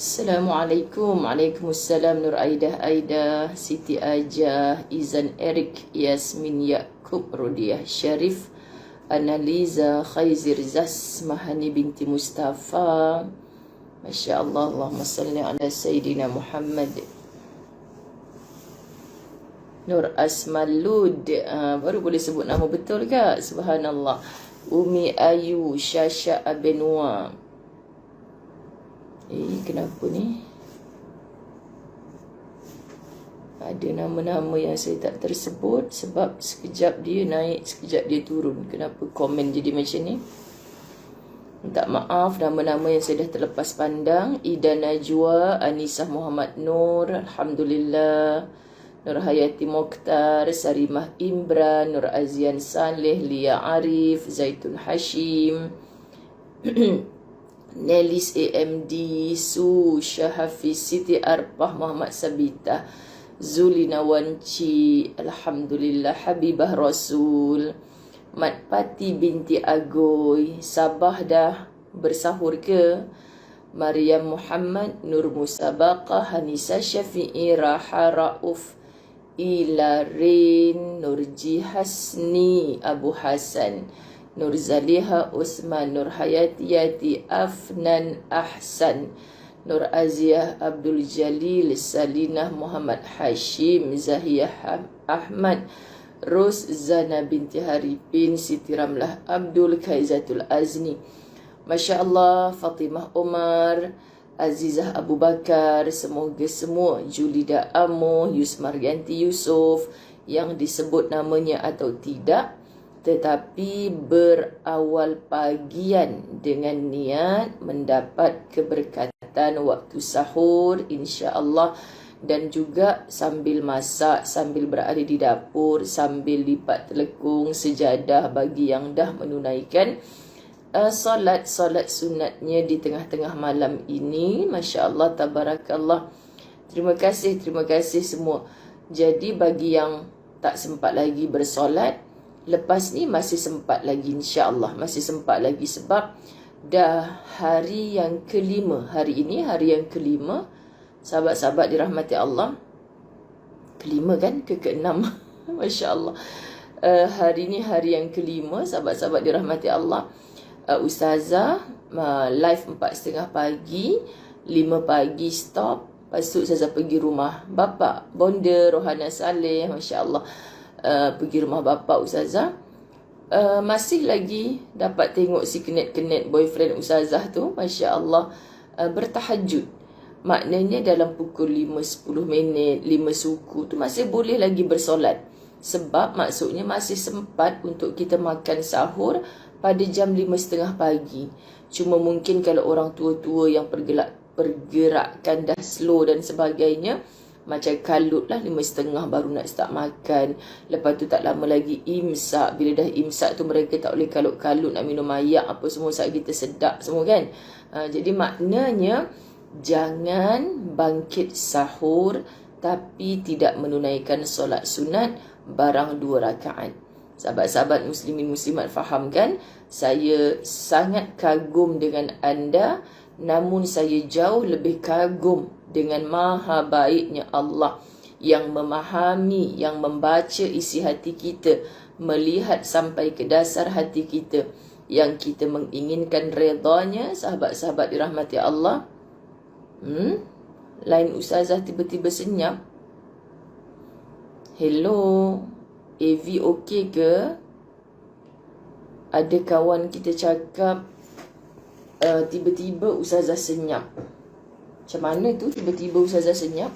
Assalamualaikum. Waalaikumsalam. Nur Aidah, Siti Ajah, Izan Erik, Yasmin Yaakob, Rodiah Syarif, Annaliza, Khaizir Zas, Mahani binti Mustafa. Masya Allah. Allahumma salli ala Sayyidina Muhammad. Nur Asmalud, baru boleh sebut nama betul ke? Subhanallah. Umi Ayu, Syasha Abenua. Kenapa ni? Ada nama-nama yang saya tak tersebut sebab sekejap dia naik, sekejap dia turun. Kenapa komen jadi macam ni? Minta maaf nama-nama yang saya dah terlepas pandang. Ida Najwa, Anisah Muhammad Nur, Alhamdulillah. Nur Hayati Mokhtar, Sarimah Imran, Nur Azian Saleh, Lia Arif, Zaitun Hashim, Nelis AMD, Su Syahafiz, Siti Arpah, Muhammad Sabita, Zulina Wanci, Alhamdulillah, Habibah Rasul, Mat Pati binti Agoy. Sabah dah bersahur ke? Maryam Muhammad, Nur Musabaqah, Hanisa Syafi'i, Raha Rauf, Ilarin, Nurji Hasni, Abu Hasan, Nur Zaliha Usman, Nur Hayatiyati, Afnan Ahsan, Nur Aziah Abdul Jalil, Salinah Muhammad Hashim, Zahiyah Ahmad, Ros Zana binti Haripin, Siti Ramlah Abdul, Kaizatul Azni, Masya Allah, Fatimah Umar, Azizah Abu Bakar. Semoga semua, Julida Amo, Yusmaryanti Yusof, yang disebut namanya atau tidak, tetapi berawal pagian dengan niat mendapat keberkatan waktu sahur insya-Allah, dan juga sambil masak, sambil berada di dapur, sambil lipat telekung sejadah bagi yang dah menunaikan solat sunatnya di tengah-tengah malam ini. Masya Allah, tabarakallah. Terima kasih semua. Jadi bagi yang tak sempat lagi bersolat, lepas ni masih sempat lagi, insya-Allah masih sempat lagi, sebab dah hari yang kelima. Hari ini hari yang kelima, sahabat-sahabat dirahmati Allah. Kelima kan? Keenam. Masya Allah. Hari ini hari yang kelima, sahabat-sahabat dirahmati Allah. Ustazah live 4:30 pagi, 5 pagi stop. Lepas tu Ustazah pergi rumah bapa bonda Rohana Saleh, Masya Allah. Pergi rumah bapa Ustazah. Masih lagi dapat tengok si kenet-kenet boyfriend Ustazah tu, Masya Allah, bertahajud. Maknanya dalam pukul 5-10 minit, 5 suku tu masih boleh lagi bersolat. Sebab maksudnya masih sempat untuk kita makan sahur pada jam 5:30 pagi. Cuma mungkin kalau orang tua-tua yang pergerakan dah slow dan sebagainya, macam kalut lah 5:30 baru nak start makan. Lepas tu tak lama lagi imsak. Bila dah imsak tu mereka tak boleh kalut-kalut nak minum ayak apa semua, saat kita sedap semua kan. Jadi maknanya jangan bangkit sahur tapi tidak menunaikan solat sunat barang 2 rakaat. Sahabat-sahabat muslimin muslimat faham kan? Saya sangat kagum dengan anda, namun saya jauh lebih kagum dengan maha baiknya Allah yang memahami, yang membaca isi hati kita, melihat sampai ke dasar hati kita, yang kita menginginkan redanya. Sahabat-sahabat dirahmati Allah. Lain Ustazah tiba-tiba senyap. Hello, AV okey ke? Ada kawan kita cakap tiba-tiba Ustazah senyap. Macam mana tu tiba-tiba Ustazah senyap?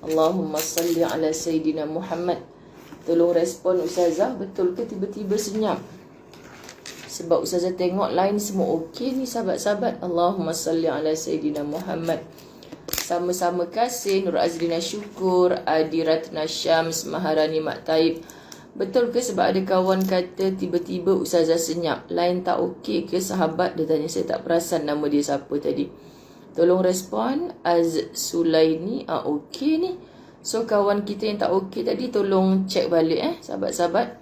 Allahumma salli ala Sayyidina Muhammad. Tolong respon Ustazah, betul ke tiba-tiba senyap? Sebab Ustazah tengok lain semua okey ni sahabat-sahabat. Allahumma salli ala Sayyidina Muhammad. Sama-sama kasih. Nur Azrina Syukur, Adi Ratna Syams, Maharani Mak Taib. Betul ke sebab ada kawan kata tiba-tiba Ustazah senyap? Lain tak okey ke sahabat? Dia tanya, saya tak perasan nama dia siapa tadi. Tolong respon. Az Sulaini, okey ni. So kawan kita yang tak okey tadi, tolong cek balik sahabat-sahabat.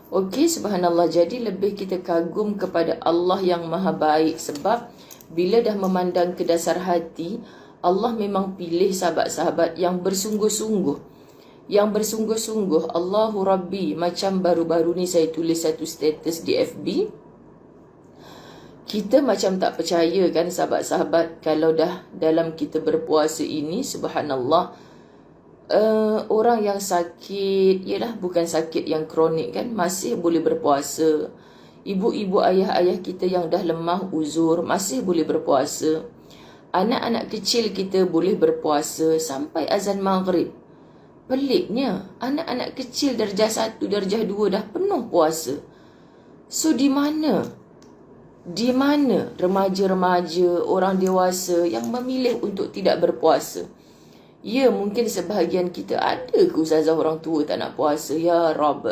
Okey, subhanallah. Jadi lebih kita kagum kepada Allah yang maha baik, sebab Bila dah memandang ke dasar hati, Allah memang pilih sahabat-sahabat yang bersungguh-sungguh. Yang bersungguh-sungguh. Allahu Rabbi. Macam baru-baru ni saya tulis satu status di FB. Kita macam tak percaya kan sahabat-sahabat, kalau dah dalam kita berpuasa ini, subhanallah, orang yang sakit, ialah bukan sakit yang kronik kan, masih boleh berpuasa. Ibu-ibu, ayah-ayah kita yang dah lemah uzur masih boleh berpuasa. Anak-anak kecil kita boleh berpuasa sampai azan maghrib. Peliknya, anak-anak kecil darjah 1, darjah 2 dah penuh puasa. So di mana remaja-remaja, orang dewasa yang memilih untuk tidak berpuasa? Ya, mungkin sebahagian kita ada ke ustazah orang tua tak nak puasa. Ya Rabb,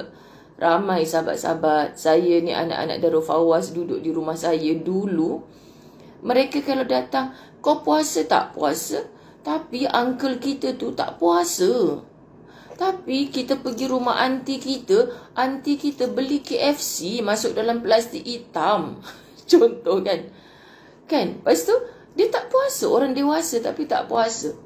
ramai sahabat-sahabat saya ni, anak-anak Darul Fawaz duduk di rumah saya dulu. Mereka kalau datang, kau puasa tak? Puasa. Tapi uncle kita tu tak puasa. Tapi kita pergi rumah aunty kita beli KFC masuk dalam plastik hitam. Contoh kan. Lepas tu, dia tak puasa. Orang dewasa tapi tak puasa.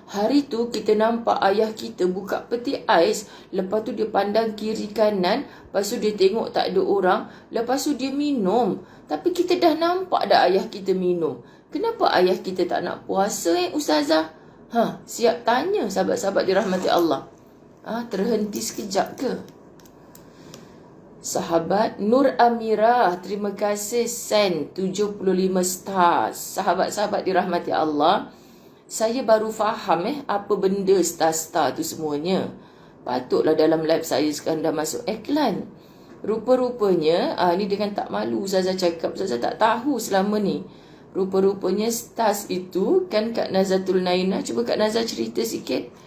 Hari tu kita nampak ayah kita buka peti ais. Lepas tu dia pandang kiri kanan. Lepas tu dia tengok tak ada orang. Lepas tu dia minum. Tapi kita dah nampak dah ayah kita minum. Kenapa ayah kita tak nak puasa ustazah? Siap tanya sahabat-sahabat dirahmati Allah. Terhenti sekejap ke? Sahabat Nur Amirah, terima kasih send 75 stars. Sahabat-sahabat dirahmati Allah, saya baru faham apa benda star-star tu semuanya. Patutlah dalam live saya sekarang dah masuk iklan. Rupa-rupanya, ni dengan tak malu Ustazah cakap, Ustazah tak tahu selama ni. Rupa-rupanya stars itu kan Kak Nazatul Naina. Cuba Kak Nazah cerita sikit.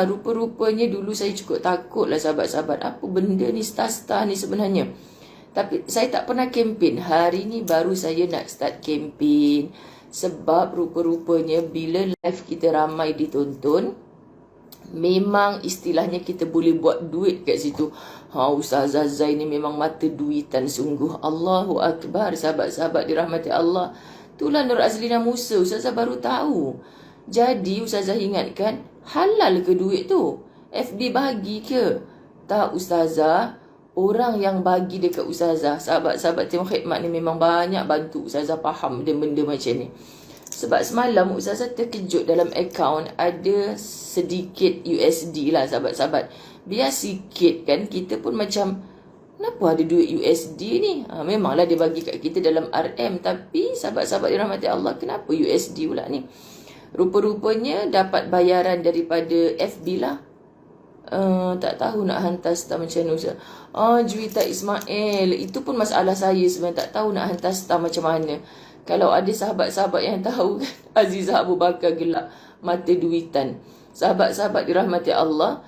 Rupa-rupanya dulu saya cukup takut lah sahabat-sahabat. Apa benda ni star-star ni sebenarnya? Tapi saya tak pernah kempen. Hari ni baru saya nak start kempen. Sebab rupa-rupanya bila live kita ramai ditonton, memang istilahnya kita boleh buat duit kat situ. Ustazah Zai ni memang mata duitan sungguh. Allahu Akbar, sahabat-sahabat dirahmati Allah. Itulah Nur Azlina Musa, Ustazah baru tahu. Jadi Ustazah ingatkan, halal ke duit tu? FB bagi ke? Tak Ustazah, orang yang bagi dekat Ustazah, sahabat-sahabat tim khidmat ni memang banyak bantu Ustazah faham benda-benda macam ni. Sebab semalam Ustazah terkejut dalam akaun ada sedikit USD lah sahabat-sahabat. Biar sikit kan, kita pun macam, kenapa ada duit USD ni? Memanglah dia bagi kat kita dalam RM. Tapi sahabat-sahabat dirahmati Allah, kenapa USD pula ni? Rupa-rupanya dapat bayaran daripada FB lah. Tak tahu nak hantar star macam mana Ustaz. Juwita Ismail, itu pun masalah saya sebenarnya, tak tahu nak hantar star macam mana. Kalau ada sahabat-sahabat yang tahu kan, Azizah Abu Bakar gelak mata duitan. Sahabat-sahabat dirahmati Allah,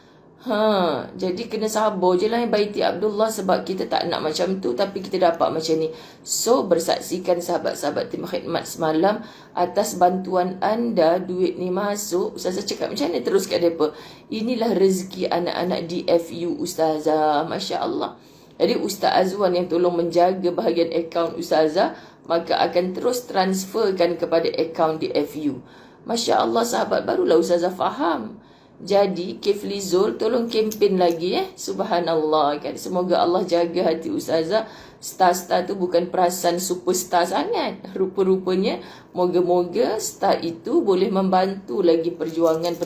jadi kena sabar je lah Baiti Abdullah, sebab kita tak nak macam tu tapi kita dapat macam ni. So bersaksikan sahabat-sahabat tim khidmat semalam, atas bantuan anda duit ni masuk. Ustazah cakap macam mana terus kat mereka, inilah rezeki anak-anak DFU Ustazah, Masya Allah. Jadi Ustaz Azwan yang tolong menjaga bahagian akaun Ustazah, maka akan terus transferkan kepada akaun DFU. Masya Allah sahabat, barulah Ustazah faham. Jadi Kifli Zul tolong kempen lagi Subhanallah kan. Semoga Allah jaga hati Ustazah. Star-star tu bukan perasan superstar sangat. Rupa-rupanya moga-moga star itu boleh membantu lagi perjuangan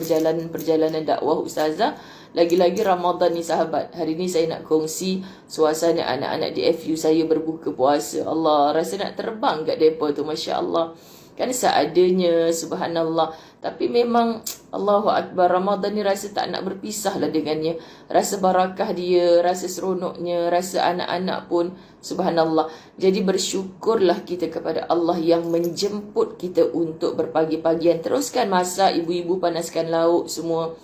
perjalanan dakwah Ustazah. Lagi-lagi Ramadan ni sahabat. Hari ni saya nak kongsi suasana anak-anak di FU saya berbuka puasa. Allah, rasa nak terbang kat mereka tu, Masya Allah. Kan seadanya, subhanallah. Tapi memang Allahu Akbar, Ramadan ni rasa tak nak berpisah lah dengannya. Rasa barakah dia, rasa seronoknya, rasa anak-anak pun, subhanallah. Jadi bersyukurlah kita kepada Allah yang menjemput kita untuk berpagi-pagian. Teruskan masak, ibu-ibu panaskan lauk semua.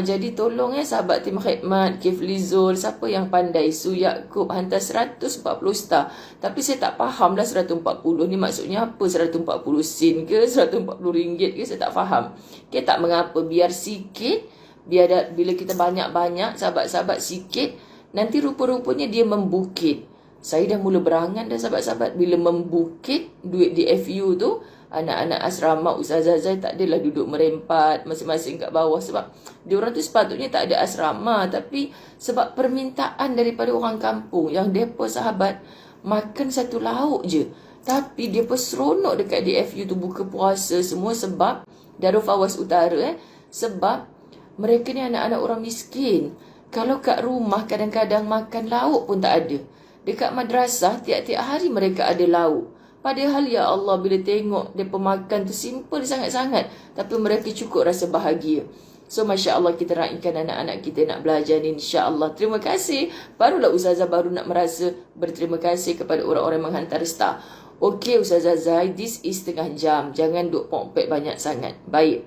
Jadi tolong sahabat tim khidmat, Kifli Zul, siapa yang pandai, Su Yaakob hantar 140 star. Tapi saya tak faham lah 140 ni maksudnya apa, 140 sen ke 140 ringgit ke, saya tak faham. Okay, tak mengapa, biar sikit, biar bila kita banyak-banyak, sahabat-sahabat sikit, nanti rupa-rupanya dia membukit. Saya dah mula berangan dah sahabat-sahabat. Bila membukit duit di FU tu, anak-anak asrama Ustazah Zai tak adalah duduk merempat masing-masing kat bawah. Sebab diorang tu sepatutnya tak ada asrama. Tapi sebab permintaan daripada orang kampung, yang mereka sahabat makan satu lauk je, tapi dia pun seronok dekat DFU tu buka puasa semua. Sebab Darul Fawaz Utara sebab mereka ni anak-anak orang miskin. Kalau kat rumah kadang-kadang makan lauk pun tak ada. Dekat madrasah tiap-tiap hari mereka ada lauk. Padahal ya Allah, bila tengok mereka makan tu simple sangat-sangat, tapi mereka cukup rasa bahagia. So Masya Allah, kita raikan anak-anak kita nak belajar ni, insya Allah. Terima kasih. Barulah Ustazah baru nak merasa berterima kasih kepada orang-orang yang menghantar star. Okey Ustazah Zai, this is setengah jam. Jangan duk pompek banyak sangat. Baik.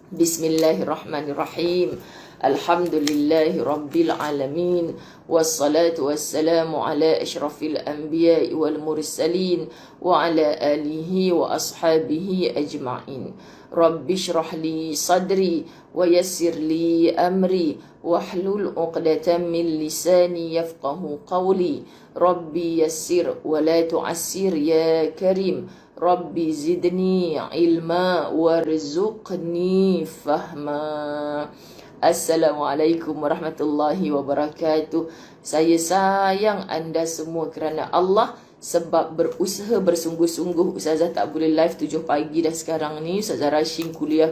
Bismillahirrahmanirrahim. Alhamdulillahi Rabbil Alamin. Wassalatu wassalamu ala ashrafil anbiya'i wal mursalin wa ala alihi wa ashabihi ajma'in. Rabbi shrah li sadri wa yassir li amri wahlul 'uqdatam min lisani yafqahu qawli. Rabbi yassir wa la tu'assir ya karim. Rabbi zidni ilma warzuqni fahma. Assalamualaikum warahmatullahi wabarakatuh. Saya sayang anda semua kerana Allah. Sebab berusaha bersungguh-sungguh, Ustazah tak boleh live 7 pagi dah sekarang ni. Ustazah rushing kuliah.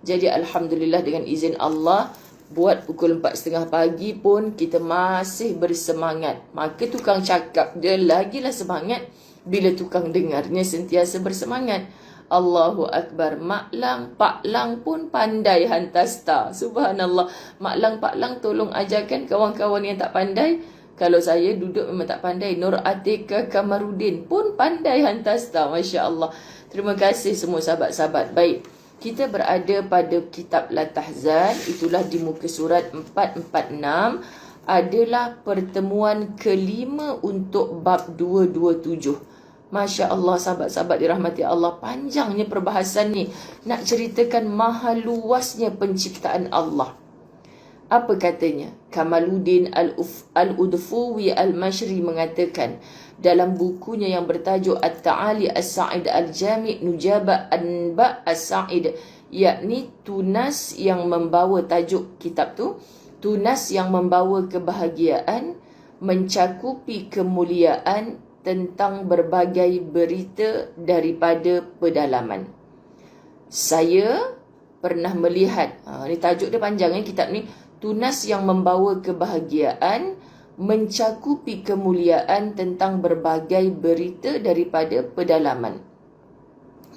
Jadi Alhamdulillah dengan izin Allah, buat pukul 4.30 pagi pun kita masih bersemangat. Maka tukang cakap dia lagilah semangat bila tukang dengarnya sentiasa bersemangat. Allahu Akbar. Mak Lang, Pak Lang pun pandai hantar star. Subhanallah. Mak Lang, Pak Lang tolong ajarkan kawan-kawan yang tak pandai. Kalau saya duduk memang tak pandai. Nur Atika Kamarudin pun pandai hantar star. Masya Allah. Terima kasih semua sahabat-sahabat. Baik. Kita berada pada kitab Al-Tahzan. Itulah di muka surat 446. Adalah pertemuan kelima untuk bab 227. Masya Allah sahabat-sahabat dirahmati Allah. Panjangnya perbahasan ni. Nak ceritakan maha luasnya penciptaan Allah. Apa katanya? Kamaluddin Al-Udfuwi Al-Mashri mengatakan dalam bukunya yang bertajuk At-Ta'ali As-Sa'id Al-Jami' Nujaba Anba' As-Sa'id, yakni tunas yang membawa, tajuk kitab tu, tunas yang membawa kebahagiaan, mencakupi kemuliaan tentang berbagai berita daripada pedalaman. Saya pernah melihat, ni tajuk dia panjang kitab ni, tunas yang membawa kebahagiaan, mencakupi kemuliaan tentang berbagai berita daripada pedalaman.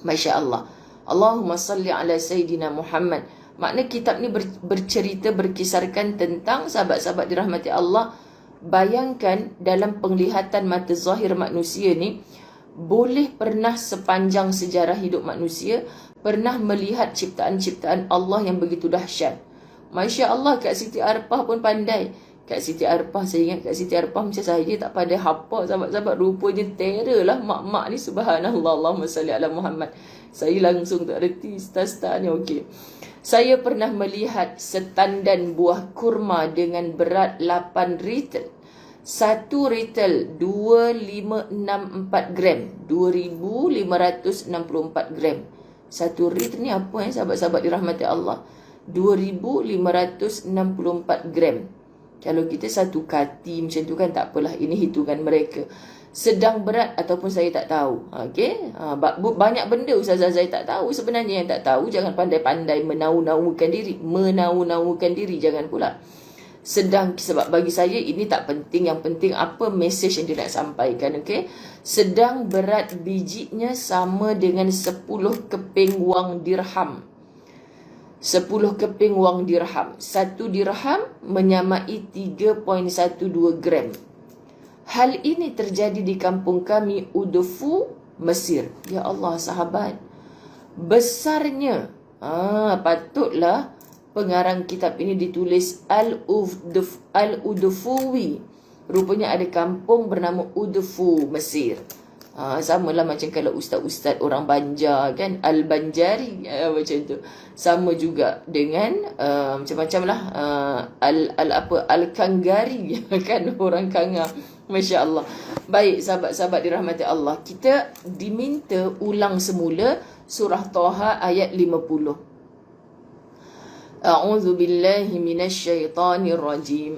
Masya Allah. Allahumma salli ala Sayyidina Muhammad. Makna kitab ni bercerita, berkisarkan tentang sahabat-sahabat dirahmati Allah. Bayangkan dalam penglihatan mata zahir manusia ni, boleh pernah sepanjang sejarah hidup manusia pernah melihat ciptaan-ciptaan Allah yang begitu dahsyat. Masya Allah, Kak Siti Arpah pun pandai. Kak Siti Arpah, saya ingat Kak Siti Arpah macam saya tak pandai hafal sahabat-sahabat. Rupanya terror lah mak-mak ni. Subhanallah. Allahumma salli ala Muhammad. Saya langsung tak reti star-star ni. Okey. Saya pernah melihat setandan buah kurma dengan berat 8 ritel. 1 ritel 2564 gram. 2564 gram. 1 ritel ni apa sahabat-sahabat dirahmati Allah? 2564 gram. Kalau kita 1 kati macam tu kan tak apalah. Ini hitungan mereka. Sedang berat ataupun saya tak tahu. Okey. Banyak benda Ustazah Zai tak tahu. Sebenarnya yang tak tahu jangan pandai-pandai menau-naukan diri. Menau-naukan diri jangan pula. Sedang, sebab bagi saya ini tak penting. Yang penting apa mesej yang dia nak sampaikan. Okey. Sedang berat bijinya sama dengan 10 keping wang dirham. 10 keping wang dirham. 1 dirham menyamai 3.12 gram. Hal ini terjadi di kampung kami, Udfu, Mesir. Ya Allah sahabat. Besarnya. Patutlah pengarang kitab ini ditulis Al-Udfuwi. Rupanya ada kampung bernama Udfu, Mesir. Sama lah macam kalau ustaz-ustaz orang Banjar kan, Al-Banjari, macam tu. Sama juga dengan macam-macam lah, Al-Kanggari kan, orang Kangar. Masya Allah. Baik, sahabat-sahabat dirahmati Allah, kita diminta ulang semula surah Taha ayat 50. A'udzu billahi minasyaitonir rajim.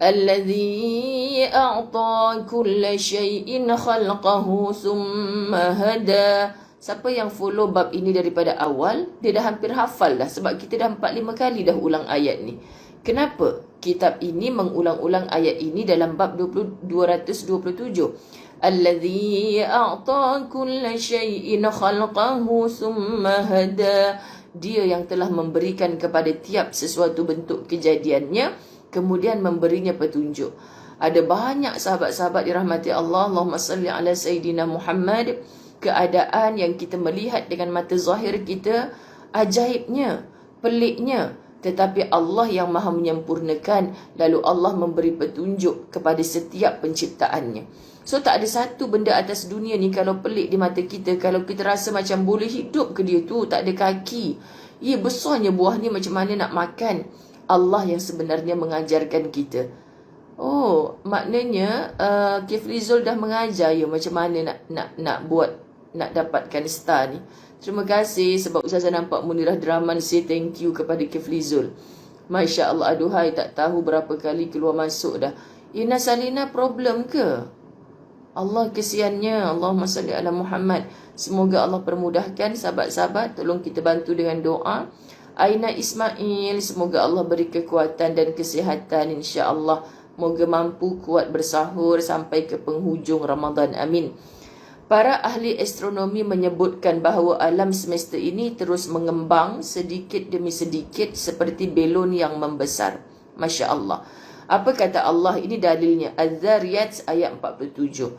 Alladhi a'ta kulla syai'in khalqahu thumma hada. Siapa yang follow bab ini daripada awal, dia dah hampir hafal dah, sebab kita dah 4-5 kali dah ulang ayat ni. Kenapa kitab ini mengulang-ulang ayat ini dalam bab 227? Alladhi a'ta kulla syai'in khalqahu thumma hada. Dia yang telah memberikan kepada tiap sesuatu bentuk kejadiannya, kemudian memberinya petunjuk. Ada banyak sahabat-sahabat dirahmati Allah, Allahumma salli ala Sayyidina Muhammad, keadaan yang kita melihat dengan mata zahir kita, ajaibnya, peliknya, tetapi Allah yang maha menyempurnakan, lalu Allah memberi petunjuk kepada setiap penciptaannya. So tak ada satu benda atas dunia ni kalau pelik di mata kita, kalau kita rasa macam boleh hidup ke dia tu, tak ada kaki, besarnya buah ni macam mana nak makan. Allah yang sebenarnya mengajarkan kita. Oh, maknanya Kiflizul dah mengajar ya macam mana nak buat, nak dapatkan star ni. Terima kasih sebab Ustazah nampak Munirah Draman say thank you kepada Kiflizul. Masya Allah, aduhai, tak tahu berapa kali keluar masuk dah. Ina Salina problem ke? Allah kesiannya. Allahumma salli ala Muhammad. Semoga Allah permudahkan sahabat-sahabat. Tolong kita bantu dengan doa. Aina Ismail, semoga Allah beri kekuatan dan kesihatan, insya-Allah. Moga mampu kuat bersahur sampai ke penghujung Ramadan. Amin. Para ahli astronomi menyebutkan bahawa alam semesta ini terus mengembang sedikit demi sedikit seperti belon yang membesar. Masya Allah. Apa kata Allah? Ini dalilnya. Az-Zariyat ayat 47.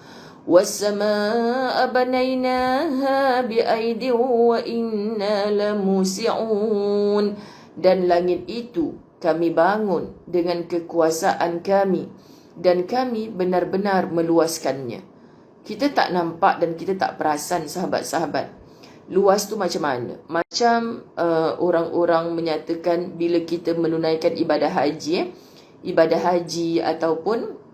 وَالسَّمَاءَ بَنَيْنَاهَا بِأَيْدٍ وَإِنَّا لَمُوسِعُونَ. Dan langit itu kami bangun dengan kekuasaan kami, dan kami benar-benar meluaskannya. Kita tak nampak dan kita tak perasan, sahabat-sahabat. Luas tu macam mana? Macam orang-orang menyatakan bila kita menunaikan ibadah haji, ibadah haji ataupun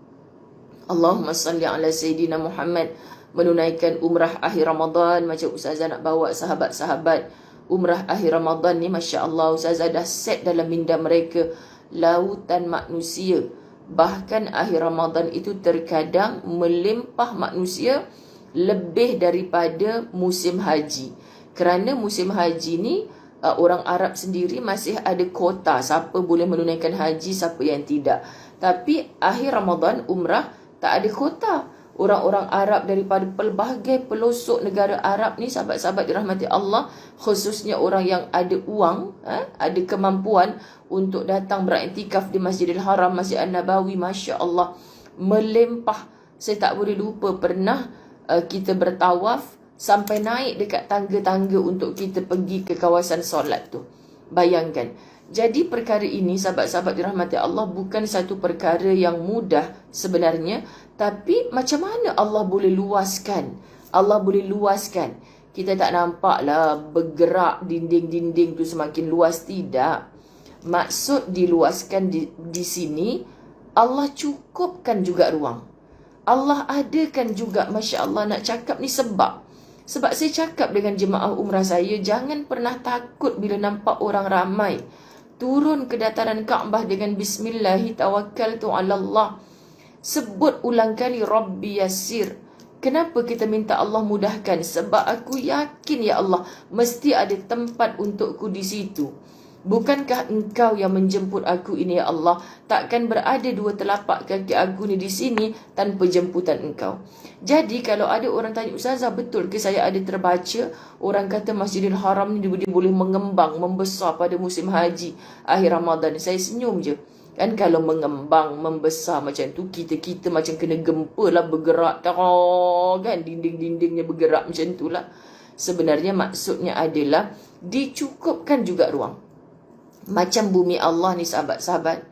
Allahumma salli ala Sayyidina Muhammad, menunaikan umrah akhir Ramadan. Macam Ustazah nak bawa sahabat-sahabat umrah akhir Ramadan ni, Masya Allah, Ustazah dah set dalam minda mereka lautan manusia. Bahkan akhir Ramadan itu terkadang melimpah manusia lebih daripada musim haji. Kerana musim haji ni orang Arab sendiri masih ada kota siapa boleh menunaikan haji, siapa yang tidak. Tapi akhir Ramadan umrah tak ada kota. Orang-orang Arab daripada pelbagai pelosok negara Arab ni, sahabat-sahabat dirahmati Allah, khususnya orang yang ada wang, ada kemampuan untuk datang beriktikaf di Masjidil Haram, Masjid An-Nabawi, Masya Allah, melimpah. Saya tak boleh lupa pernah kita bertawaf sampai naik dekat tangga-tangga untuk kita pergi ke kawasan solat tu. Bayangkan. Jadi perkara ini, sahabat-sahabat dirahmati Allah, bukan satu perkara yang mudah sebenarnya. Tapi macam mana Allah boleh luaskan? Allah boleh luaskan. Kita tak nampak lah bergerak dinding-dinding tu semakin luas. Tidak. Maksud diluaskan di sini, Allah cukupkan juga ruang. Allah adakan juga, Masya Allah, nak cakap ni sebab saya cakap dengan jemaah umrah saya, jangan pernah takut bila nampak orang ramai turun ke dataran Kaabah dengan Bismillahi tawakkaltu ala Allah. Sebut ulang kali Rabbi Yassir. Kenapa kita minta Allah mudahkan? Sebab aku yakin ya Allah, mesti ada tempat untukku di situ. Bukankah engkau yang menjemput aku ini ya Allah? Takkan berada dua telapak kaki aku ni di sini tanpa jemputan engkau. Jadi kalau ada orang tanya, Ustazah, betul ke saya ada terbaca orang kata Masjidil Haram ni dia boleh mengembang, membesar pada musim haji akhir Ramadan? Saya senyum je. Kan kalau mengembang, membesar macam tu, kita macam kena gempa lah, bergerak kan, dinding-dindingnya bergerak macam tu lah. Sebenarnya maksudnya adalah dicukupkan juga ruang. Macam bumi Allah ni, sahabat-sahabat,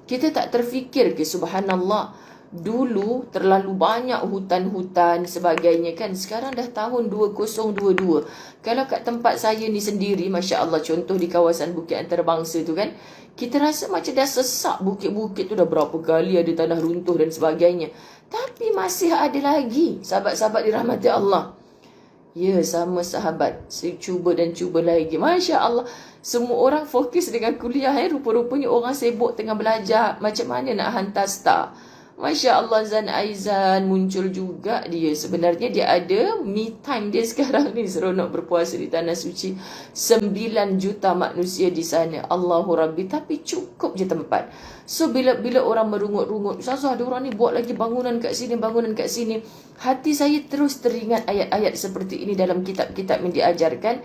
kita tak terfikir ke subhanallah, Dulu terlalu banyak hutan-hutan sebagainya kan. Sekarang dah tahun 2022. Kalau kat tempat saya ni sendiri, Masya Allah, contoh di kawasan Bukit Antarabangsa tu kan, kita rasa macam dah sesak bukit-bukit tu, dah berapa kali ada tanah runtuh dan sebagainya. Tapi masih ada lagi sahabat-sahabat dirahmati Allah. Ya, sama sahabat. Saya cuba dan cuba lagi. Masya Allah. Semua orang fokus dengan kuliah. Rupa-rupanya orang sibuk tengah belajar macam mana nak hantar star. Masya Allah, Zan Aizan muncul juga dia. Sebenarnya dia ada me time dia sekarang ni. Seronok berpuasa di Tanah Suci. 9 juta manusia di sana. Allahu Rabbi. Tapi cukup je tempat. So bila orang merungut-rungut, Ustazah ada orang ni buat lagi bangunan kat sini, bangunan kat sini. Hati saya terus teringat ayat-ayat seperti ini dalam kitab-kitab yang diajarkan.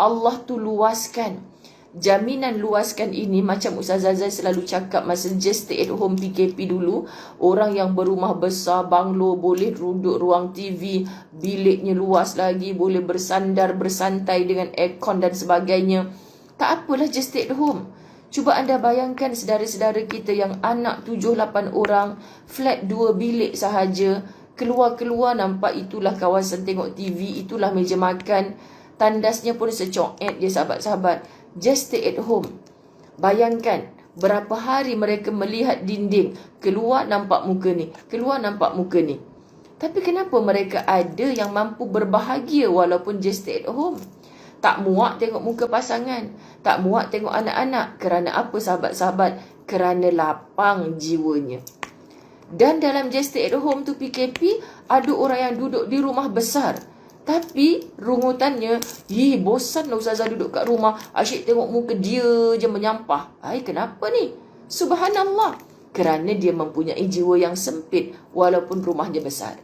Allah tu luaskan. Jaminan luaskan ini macam Ustazah Zai selalu cakap masa just stay at home PKP dulu. Orang yang berumah besar, banglo, boleh duduk ruang TV, biliknya luas lagi, boleh bersandar, bersantai dengan aircon dan sebagainya. Tak apalah, just stay at home. Cuba anda bayangkan saudara-saudara kita yang anak 7-8 orang, flat 2 bilik sahaja, keluar-keluar nampak itulah kawasan tengok TV, itulah meja makan, tandasnya pun secoet dia sahabat-sahabat. Just stay at home. Bayangkan berapa hari mereka melihat dinding, keluar nampak muka ni, keluar nampak muka ni. Tapi kenapa mereka ada yang mampu berbahagia walaupun just stay at home? Tak muak tengok muka pasangan, tak muak tengok anak-anak. Kerana apa sahabat-sahabat? Kerana lapang jiwanya. Dan dalam just stay at home tu PKP, ada orang yang duduk di rumah besar, tapi rungutannya, bosan lah Ustazah duduk kat rumah, asyik tengok muka dia je menyampah. Kenapa ni? Subhanallah. Kerana dia mempunyai jiwa yang sempit walaupun rumahnya besar.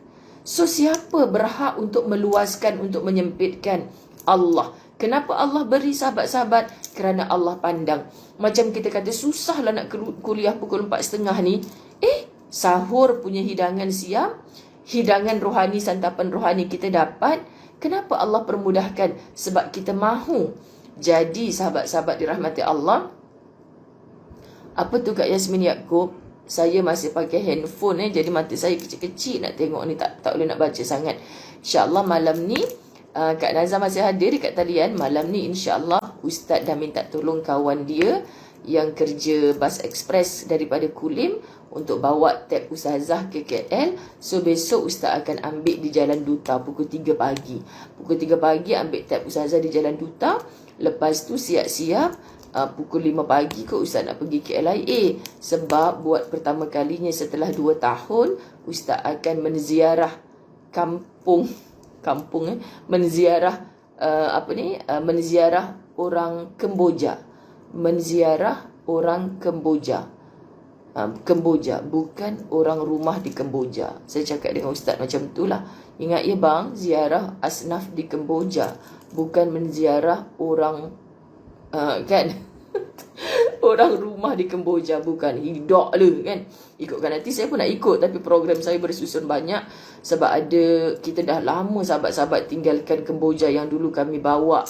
So siapa berhak untuk meluaskan, untuk menyempitkan? Allah. Kenapa Allah beri sahabat-sahabat? Kerana Allah pandang. Macam kita kata susahlah nak kuliah pukul 4.30 ni. Sahur punya hidangan siap, hidangan rohani, santapan rohani kita dapat. Kenapa Allah permudahkan? Sebab kita mahu. Jadi sahabat-sahabat dirahmati Allah, apa tu Kak Yasmin Yaakob? Saya masih pakai handphone jadi mata saya kecil-kecil nak tengok ni, tak boleh nak baca sangat. InsyaAllah malam ni Kak Nazah masih hadir dekat talian. Malam ni insyaAllah Ustaz dah minta tolong kawan dia yang kerja bas ekspres daripada Kulim untuk bawa tab Ustazah ke KL. So besok Ustaz akan ambil di Jalan Duta pukul 3 pagi. Pukul 3 pagi ambil tab Ustazah di Jalan Duta. Lepas tu siap-siap pukul 5 pagi kot Ustaz nak pergi ke LIA. Sebab buat pertama kalinya setelah 2 tahun Ustaz akan menziarah menziarah menziarah orang Kemboja. Menziarah orang Kemboja. Kemboja, bukan orang rumah di Kemboja. Saya cakap dengan Ustaz macam itulah. Ingat ya bang, ziarah asnaf di Kemboja, bukan menziarah orang kan orang rumah di Kemboja, bukan. Hidak lah kan. Ikutkan nanti saya pun nak ikut, tapi program saya bersusun banyak. Sebab kita dah lama sahabat-sahabat tinggalkan Kemboja yang dulu kami bawa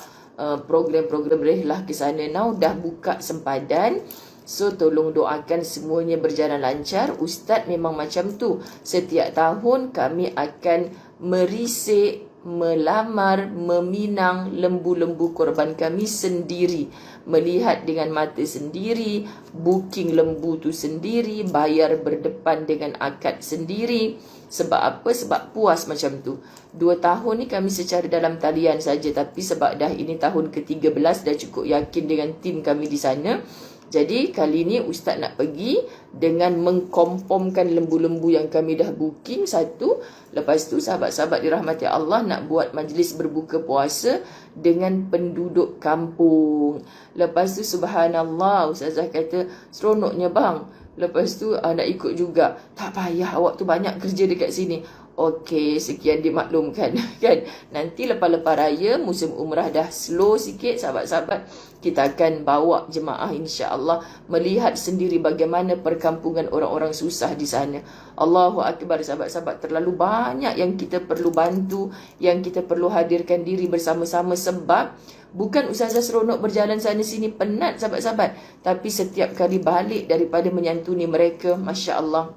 program-program rehlah ke sana. Now dah buka sempadan. So tolong doakan semuanya berjalan lancar. Ustaz memang macam tu. Setiap tahun kami akan merisik, melamar, meminang lembu-lembu korban kami sendiri. Melihat dengan mata sendiri, booking lembu tu sendiri, bayar berdepan dengan akad sendiri. Sebab apa? Sebab puas macam tu. 2 tahun ni kami secara dalam talian saja, tapi sebab dah ini tahun ke-13, dah cukup yakin dengan tim kami di sana. Jadi kali ni Ustaz nak pergi dengan mengkonfirmkan lembu-lembu yang kami dah booking satu. Lepas tu sahabat-sahabat dirahmati Allah nak buat majlis berbuka puasa dengan penduduk kampung. Lepas tu subhanallah, Ustazah kata seronoknya bang. Lepas tu nak ikut juga. Tak payah, awak tu banyak kerja dekat sini. Okey, sekian dimaklumkan kan. Nanti lepas-lepas raya, musim umrah dah slow sikit sahabat-sahabat, kita akan bawa jemaah insya-Allah melihat sendiri bagaimana perkampungan orang-orang susah di sana. Allahu Akbar sahabat-sahabat, terlalu banyak yang kita perlu bantu, yang kita perlu hadirkan diri bersama-sama. Sebab bukan Ustazah seronok berjalan sana sini penat sahabat-sahabat, tapi setiap kali balik daripada menyantuni mereka, Masya Allah,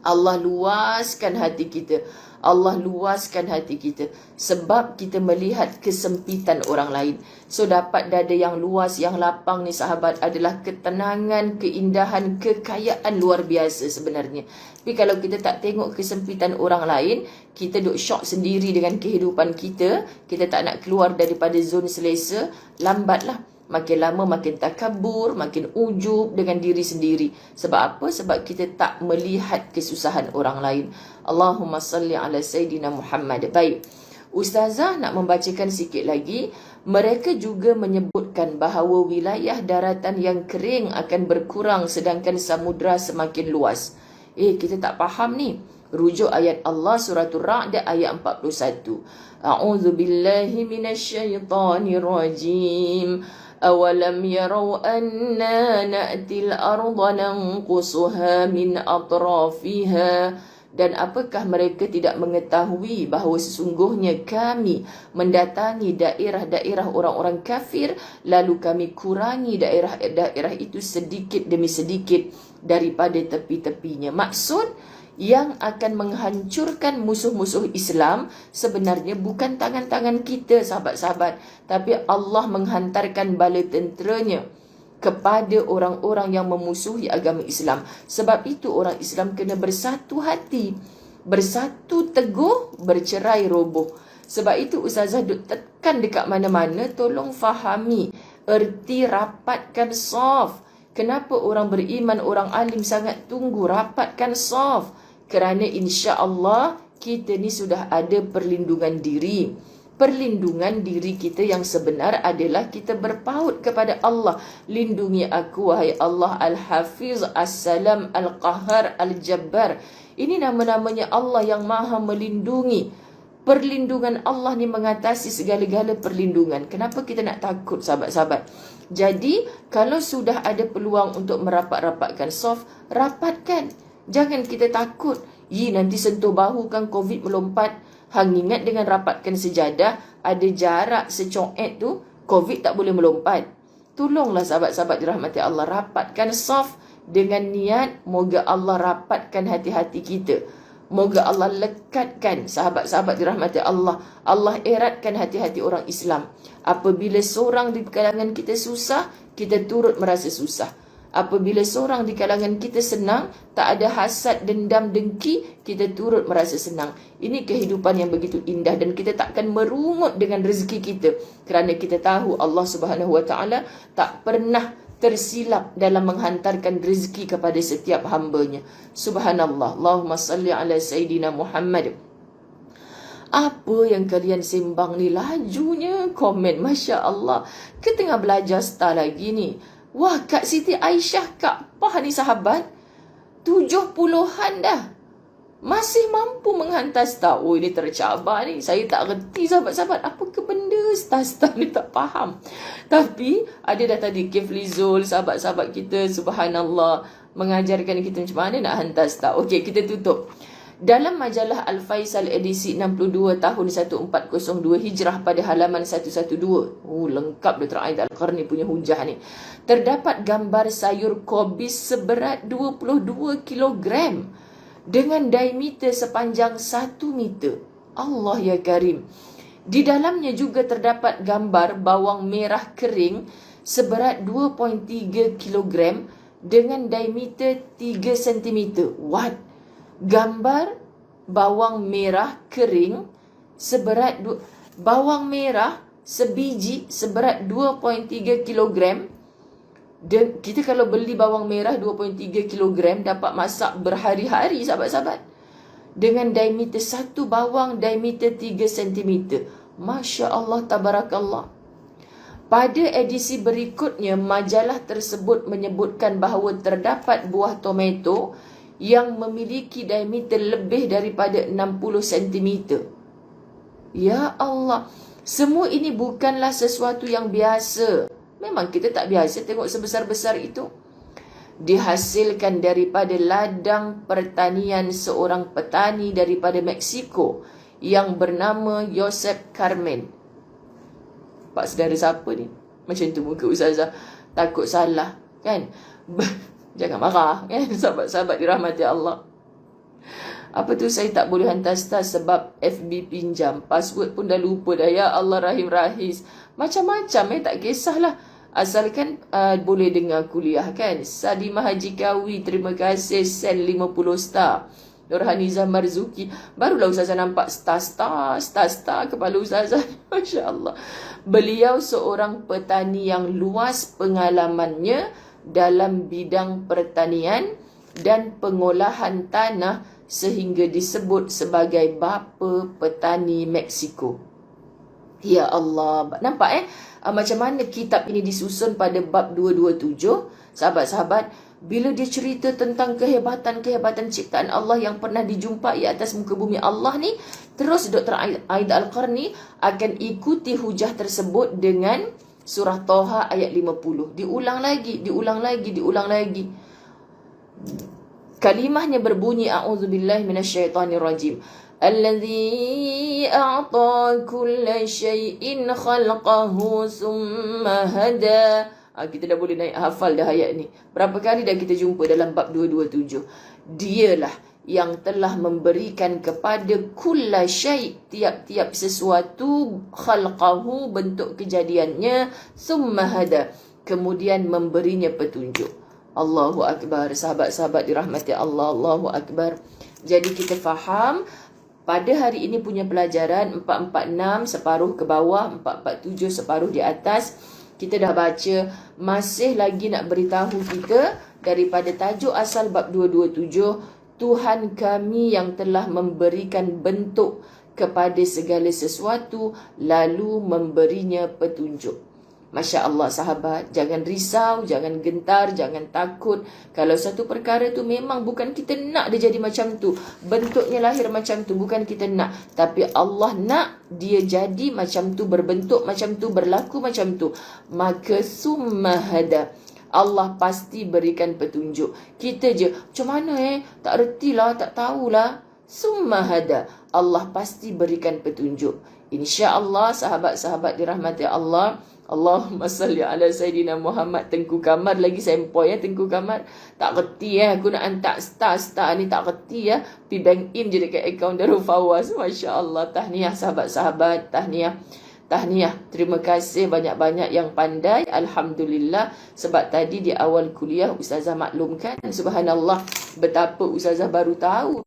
Allah luaskan hati kita. Allah luaskan hati kita. Sebab kita melihat kesempitan orang lain. So dapat dada yang luas, yang lapang ni sahabat adalah ketenangan, keindahan, kekayaan luar biasa sebenarnya. Tapi kalau kita tak tengok kesempitan orang lain, kita duk syok sendiri dengan kehidupan kita, kita tak nak keluar daripada zon selesa, lambatlah. Makin lama makin takabur, makin ujub dengan diri sendiri. Sebab apa? Sebab kita tak melihat kesusahan orang lain. Allahumma salli ala Sayyidina Muhammad. Baik, Ustazah nak membacakan sikit lagi. Mereka juga menyebutkan bahawa wilayah daratan yang kering akan berkurang sedangkan samudra semakin luas. Kita tak faham ni. Rujuk ayat Allah suratul Ra'd ayat 41. A'udzu billahi minasyaitonir rajim. أَوَلَمْ يَرَوْا أَنَّا نَأْتِي الْأَرْضَ نَنْقُصُهَا مِنْ أَطْرَافِهَا. Dan apakah mereka tidak mengetahui bahawa sesungguhnya kami mendatangi daerah-daerah orang-orang kafir, lalu kami kurangi daerah-daerah itu sedikit demi sedikit daripada tepi-tepinya. Maksud, yang akan menghancurkan musuh-musuh Islam sebenarnya bukan tangan-tangan kita, sahabat-sahabat, tapi Allah menghantarkan bala tenteranya kepada orang-orang yang memusuhi agama Islam. Sebab itu orang Islam kena bersatu hati, bersatu teguh, bercerai roboh. Sebab itu Ustazah duk tekan dekat mana-mana, tolong fahami erti rapatkan saf. Kenapa orang beriman, orang alim sangat tunggu rapatkan saf? Kerana insya-Allah kita ni sudah ada perlindungan diri. Perlindungan diri kita yang sebenar adalah kita berpaut kepada Allah. Lindungi aku wahai Allah Al-Hafiz, As-Salam, Al-Qahar, Al-Jabbar. Ini nama-namanya Allah yang maha melindungi. Perlindungan Allah ni mengatasi segala-gala perlindungan. Kenapa kita nak takut, sahabat-sahabat? Jadi, kalau sudah ada peluang untuk merapat-rapatkan saf, rapatkan. Jangan kita takut. Nanti sentuh bahu kan COVID melompat. Hang ingat dengan rapatkan sejadah, ada jarak secoet tu, COVID tak boleh melompat. Tolonglah sahabat-sahabat dirahmati Allah, rapatkan saf dengan niat moga Allah rapatkan hati-hati kita. Moga Allah lekatkan sahabat-sahabat dirahmati Allah. Allah eratkan hati-hati orang Islam. Apabila seorang di kalangan kita susah, kita turut merasa susah. Apabila seorang di kalangan kita senang, tak ada hasad, dendam, dengki, kita turut merasa senang. Ini kehidupan yang begitu indah dan kita takkan merungut dengan rezeki kita. Kerana kita tahu Allah Subhanahu Wa Taala tak pernah tersilap dalam menghantarkan rezeki kepada setiap hambanya. Subhanallah. Allahumma salli ala Sayyidina Muhammad. Apa yang kalian sembang ni lajunya? Komen, Masya Allah. Kita tengah belajar star lagi ni. Wah, Kak Siti Aisyah, Kak Pah ni sahabat, 70-an dah. Masih mampu menghantar star. Oh, ini tercabar ni. Saya tak reti sahabat-sahabat. Apa ke benda star-star ni, tak faham. Tapi, ada dah tadi Kifli Zul, sahabat-sahabat kita, subhanallah, mengajarkan kita macam mana nak hantar star. Okey, kita tutup. Dalam majalah Al-Faisal edisi 62 tahun 1402 Hijrah pada halaman 112. Lengkap Dr. Aid Al-Qarni punya hujah ni. Terdapat gambar sayur kobis seberat 22 kilogram dengan diameter sepanjang 1 meter. Allah ya Karim. Di dalamnya juga terdapat gambar bawang merah kering seberat 2.3 kilogram dengan diameter 3 cm. What? Gambar bawang merah kering seberat bawang merah sebiji seberat 2.3 kilogram. Dan kita kalau beli bawang merah 2.3 kilogram dapat masak berhari-hari sahabat-sahabat. Dengan diameter satu bawang diameter 3 cm. Masya Allah, tabarakallah. Pada edisi berikutnya, majalah tersebut menyebutkan bahawa terdapat buah tomato yang memiliki diameter lebih daripada 60 cm. Ya Allah, semua ini bukanlah sesuatu yang biasa. Memang kita tak biasa tengok sebesar-besar itu. Dihasilkan daripada ladang pertanian seorang petani daripada Mexico yang bernama Josep Carmen. Pak saudara siapa ni? Macam tu muka Ustazah. Takut salah kan? Jangan marah kan, sahabat-sahabat dirahmati Allah. Apa tu, saya tak boleh hantar star sebab FB pinjam. Password pun dah lupa dah. Ya Allah Rahim Rahis. Macam-macam tak kisahlah. Asalkan boleh dengar kuliah kan. Sadimah Haji Kawi, terima kasih send 50 star. Nurhaniza Marzuki, barulah Ustazah nampak star kepala Ustazah. Masya Allah. Beliau seorang petani yang luas pengalamannya dalam bidang pertanian dan pengolahan tanah sehingga disebut sebagai bapa petani Meksiko. Ya Allah. Nampak macam mana kitab ini disusun pada bab 227. Sahabat-sahabat, bila dia cerita tentang kehebatan-kehebatan ciptaan Allah yang pernah dijumpai atas muka bumi Allah ni, terus Dr. Aida Al-Qarni akan ikuti hujah tersebut dengan surah Toha ayat 50. Diulang lagi. Kalimahnya berbunyi, a'udzubillahi minasyaitonirrajim. Alladzi a'ta kulla syai'in khalqahu summa hada. Kita dah boleh naik hafal dah ayat ni. Berapa kali dah kita jumpa dalam bab 227. Dialah yang telah memberikan kepada kulla syai', tiap-tiap sesuatu, khalqahu, bentuk kejadiannya, summa hada, kemudian memberinya petunjuk. Allahu Akbar. Sahabat-sahabat dirahmati Allah, Allahu Akbar. Jadi kita faham pada hari ini punya pelajaran 446 separuh ke bawah, 447 separuh di atas. Kita dah baca, masih lagi nak beritahu kita daripada tajuk asal bab 227, Tuhan kami yang telah memberikan bentuk kepada segala sesuatu lalu memberinya petunjuk. Masya Allah sahabat, jangan risau, jangan gentar, jangan takut. Kalau satu perkara tu memang bukan kita nak dia jadi macam tu, bentuknya lahir macam tu, bukan kita nak, tapi Allah nak dia jadi macam tu, berbentuk macam tu, berlaku macam tu, maka summa hada, Allah pasti berikan petunjuk. Kita je, macam mana tak retilah, tak tahulah. Summa hada, Allah pasti berikan petunjuk. InsyaAllah sahabat-sahabat dirahmati Allah. Allahumma salli ala Sayyidina Muhammad. Tengku Kamar lagi sempoi Tengku Kamar. Tak reti aku nak hantar star ni, tak reti Pi bank in je dekat akaun Darul Fawaz. Masya Allah. Tahniah sahabat-sahabat, tahniah. Terima kasih banyak-banyak yang pandai. Alhamdulillah. Sebab tadi di awal kuliah Ustazah maklumkan, subhanallah, betapa Ustazah baru tahu.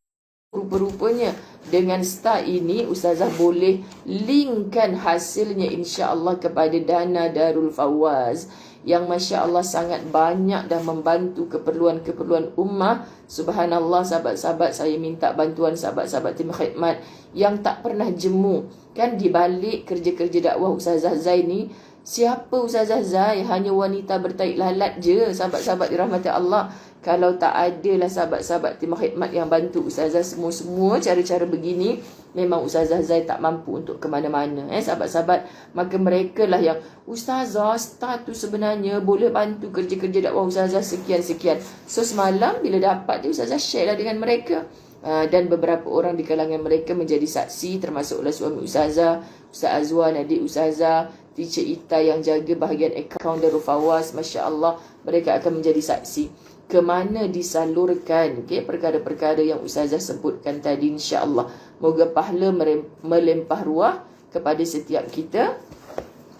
Rupa-rupanya dengan star ini Ustazah boleh linkkan hasilnya insya-Allah kepada dana Darul Fawaz yang masya-Allah sangat banyak dah membantu keperluan-keperluan ummah. Subhanallah sahabat-sahabat, saya minta bantuan sahabat-sahabat tim khidmat yang tak pernah jemu kan di balik kerja-kerja dakwah Ustazah Zai ni. Siapa Ustazah Zai? Hanya wanita bertaik lalat je, sahabat-sahabat dirahmati Allah. Kalau tak adalah sahabat-sahabat tim khidmat yang bantu Ustazah semua cara-cara begini, memang Ustazah Zai tak mampu untuk ke mana-mana. Sahabat-sahabat, maka mereka lah yang, Ustazah, star tu sebenarnya boleh bantu kerja-kerja dakwah Ustazah sekian-sekian. So semalam bila dapat dia, Ustazah share lah dengan mereka. Dan beberapa orang di kalangan mereka menjadi saksi, termasuklah suami Ustazah, Ustaz Azwan, adik Ustazah, Teacher Ita yang jaga bahagian akaun Darul Fawaz. Masya Allah, mereka akan menjadi saksi ke mana disalurkan perkara-perkara yang Ustazah sebutkan tadi, insya-Allah. Moga pahala melempah ruah kepada setiap kita.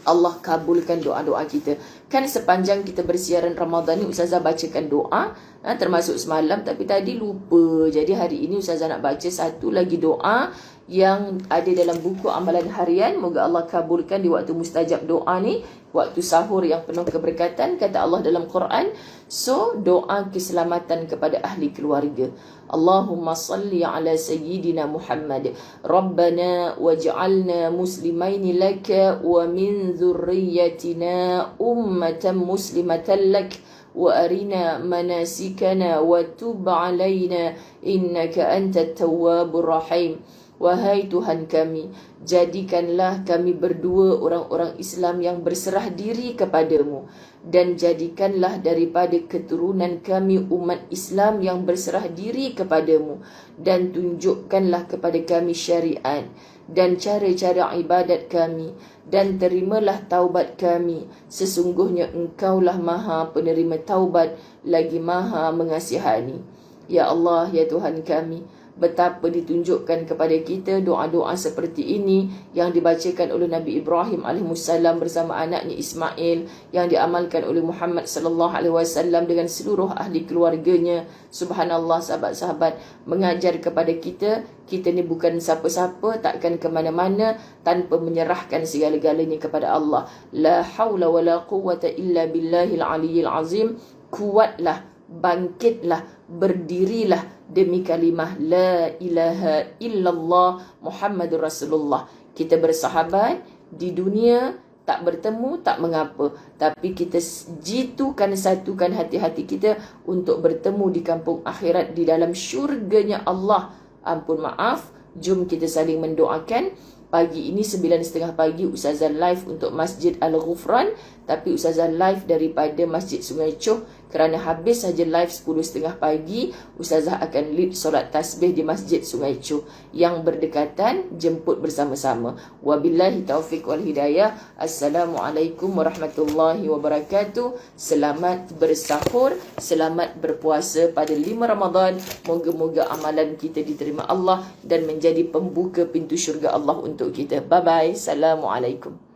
Allah kabulkan doa-doa kita. Kan sepanjang kita bersiaran Ramadan ni Ustazah bacakan doa, termasuk semalam, tapi tadi lupa. Jadi hari ini Ustazah nak baca satu lagi doa yang ada dalam buku amalan harian. Moga Allah kabulkan di waktu mustajab doa ni, waktu sahur yang penuh keberkatan, kata Allah dalam Quran. So doa keselamatan kepada ahli keluarga. Allahumma salli ala Sayyidina Muhammad. Rabbana waj'alna muslimaini laka wa min dhurriyyatina ummatan muslimatan lak wa arina manasikana wa tub alaina innaka antat tawwabur rahim. Wahai Tuhan kami, jadikanlah kami berdua orang-orang Islam yang berserah diri kepadamu, dan jadikanlah daripada keturunan kami umat Islam yang berserah diri kepadamu, dan tunjukkanlah kepada kami syariat dan cara-cara ibadat kami, dan terimalah taubat kami. Sesungguhnya Engkaulah Maha Penerima taubat lagi Maha Mengasihani. Ya Allah, ya Tuhan kami, betapa ditunjukkan kepada kita doa-doa seperti ini yang dibacakan oleh Nabi Ibrahim alaihissalam bersama anaknya Ismail, yang diamalkan oleh Muhammad sallallahu alaihi wasallam dengan seluruh ahli keluarganya. Subhanallah, sahabat-sahabat, mengajar kepada kita ni bukan siapa-siapa, takkan ke mana-mana tanpa menyerahkan segala-galanya kepada Allah. La haula wala quwwata illa billahil aliyyil azim. Kuatlah, bangkitlah, berdirilah demi kalimah la ilaha illallah Muhammadur Rasulullah. Kita bersahabat di dunia, tak bertemu tak mengapa, tapi kita satukan hati-hati kita untuk bertemu di kampung akhirat di dalam syurganya Allah. Ampun maaf, jom kita saling mendoakan. Pagi ini 9.30 pagi Ustazah live untuk Masjid Al-Ghufran, tapi Ustazah live daripada Masjid Sungai Choh kerana habis saja live 10.30 pagi, Ustazah akan lead solat tasbih di Masjid Sungai Choh yang berdekatan, jemput bersama-sama. Wabillahi taufiq wal hidayah. Assalamualaikum warahmatullahi wabarakatuh. Selamat bersahur, selamat berpuasa pada 5 Ramadan. Moga-moga amalan kita diterima Allah dan menjadi pembuka pintu syurga Allah untuk kita. Bye-bye. Assalamualaikum.